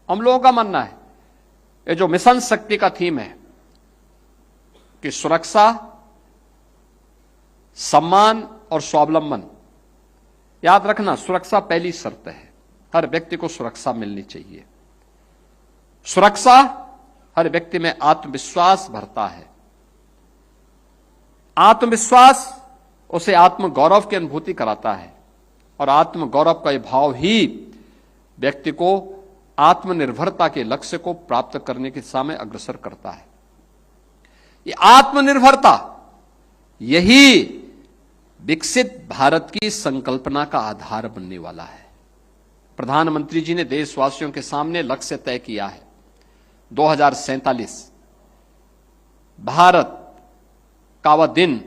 हम लोगों का मानना है ये जो मिशन शक्ति का थीम है कि सुरक्षा, सम्मान और स्वावलंबन, याद रखना सुरक्षा पहली शर्त है। हर व्यक्ति को सुरक्षा मिलनी चाहिए। सुरक्षा हर व्यक्ति में आत्मविश्वास भरता है। आत्मविश्वास उसे आत्मगौरव की अनुभूति कराता है और आत्मगौरव का यह भाव ही व्यक्ति को आत्मनिर्भरता के लक्ष्य को प्राप्त करने की दिशा में अग्रसर करता है। ये आत्मनिर्भरता, यही विकसित भारत की संकल्पना का आधार बनने वाला है। प्रधानमंत्री जी ने देशवासियों के सामने लक्ष्य तय किया है 2047, भारत का वह दिन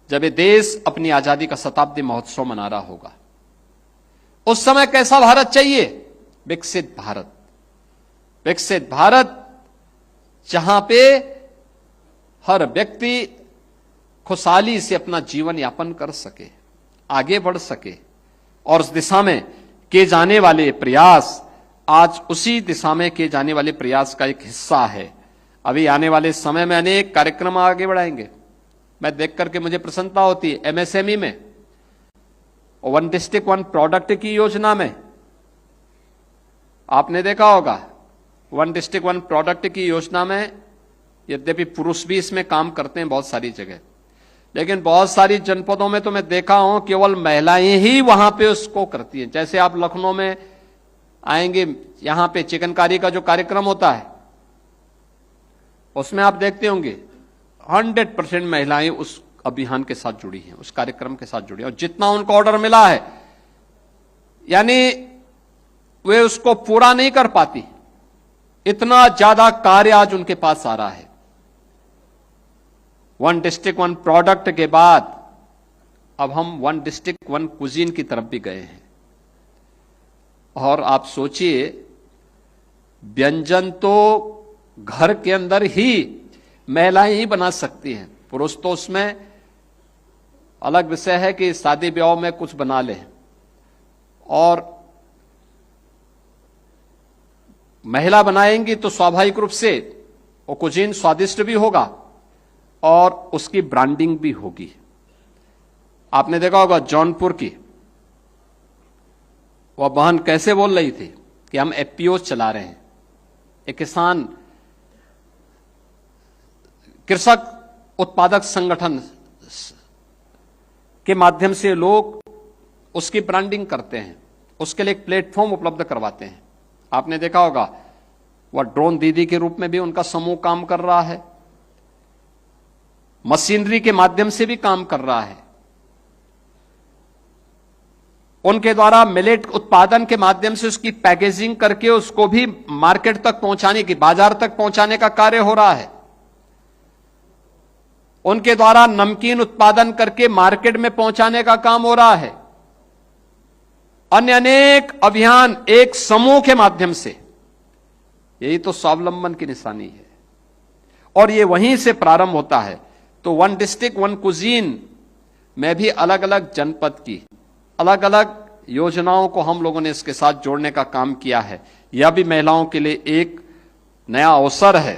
जब ये देश अपनी आजादी का शताब्दी महोत्सव मना रहा होगा। उस समय कैसा भारत चाहिए? विकसित भारत। विकसित भारत जहां पे हर व्यक्ति खुशहाली से अपना जीवन यापन कर सके, आगे बढ़ सके, और उस दिशा में किए जाने वाले प्रयास आज उसी दिशा में किए जाने वाले प्रयास का एक हिस्सा है। अभी आने वाले समय में अनेक कार्यक्रम आगे बढ़ाएंगे। मैं देख करके मुझे प्रसन्नता होती है। एमएसएमई में, वन डिस्ट्रिक्ट वन प्रोडक्ट की योजना में आपने देखा होगा, वन डिस्ट्रिक्ट वन प्रोडक्ट की योजना में यद्यपि पुरुष भी इसमें काम करते हैं बहुत सारी जगह, लेकिन बहुत सारी जनपदों में तो मैं देखा हूं केवल महिलाएं ही वहां पे उसको करती हैं। जैसे आप लखनऊ में आएंगे, यहां पे चिकनकारी का जो कार्यक्रम होता है उसमें आप देखते होंगे 100% महिलाएं उस अभियान के साथ जुड़ी हैं, उस कार्यक्रम के साथ जुड़ी हैं, और जितना उनको ऑर्डर मिला है यानी वे उसको पूरा नहीं कर पाती, इतना ज्यादा कार्य आज उनके पास आ रहा है। वन डिस्ट्रिक्ट वन प्रोडक्ट के बाद अब हम वन डिस्ट्रिक्ट वन कुजीन की तरफ भी गए हैं। और आप सोचिए, व्यंजन तो घर के अंदर ही महिलाएं ही बना सकती हैं, पुरुष तो उसमें अलग विषय है कि शादी ब्याह में कुछ बना ले, और महिला बनाएंगी तो स्वाभाविक रूप से वो कुजीन स्वादिष्ट भी होगा और उसकी ब्रांडिंग भी होगी। आपने देखा होगा जौनपुर की वह बहन कैसे बोल रही थी कि हम एफपीओ चला रहे हैं, एक किसान कृषक उत्पादक संगठन के माध्यम से लोग उसकी ब्रांडिंग करते हैं, उसके लिए एक प्लेटफॉर्म उपलब्ध करवाते हैं। आपने देखा होगा वह ड्रोन दीदी के रूप में भी उनका समूह काम कर रहा है, मशीनरी के माध्यम से भी काम कर रहा है। उनके द्वारा मिलेट उत्पादन के माध्यम से उसकी पैकेजिंग करके उसको भी मार्केट तक पहुंचाने की, बाजार तक पहुंचाने का कार्य हो रहा है। उनके द्वारा नमकीन उत्पादन करके मार्केट में पहुंचाने का काम हो रहा है। अन्य अनेक अभियान एक समूह के माध्यम से, यही तो स्वावलंबन की निशानी है, और ये वहीं से प्रारंभ होता है। तो वन डिस्ट्रिक्ट वन कुजीन में भी अलग अलग जनपद की अलग अलग योजनाओं को हम लोगों ने इसके साथ जोड़ने का काम किया है। यह भी महिलाओं के लिए एक नया अवसर है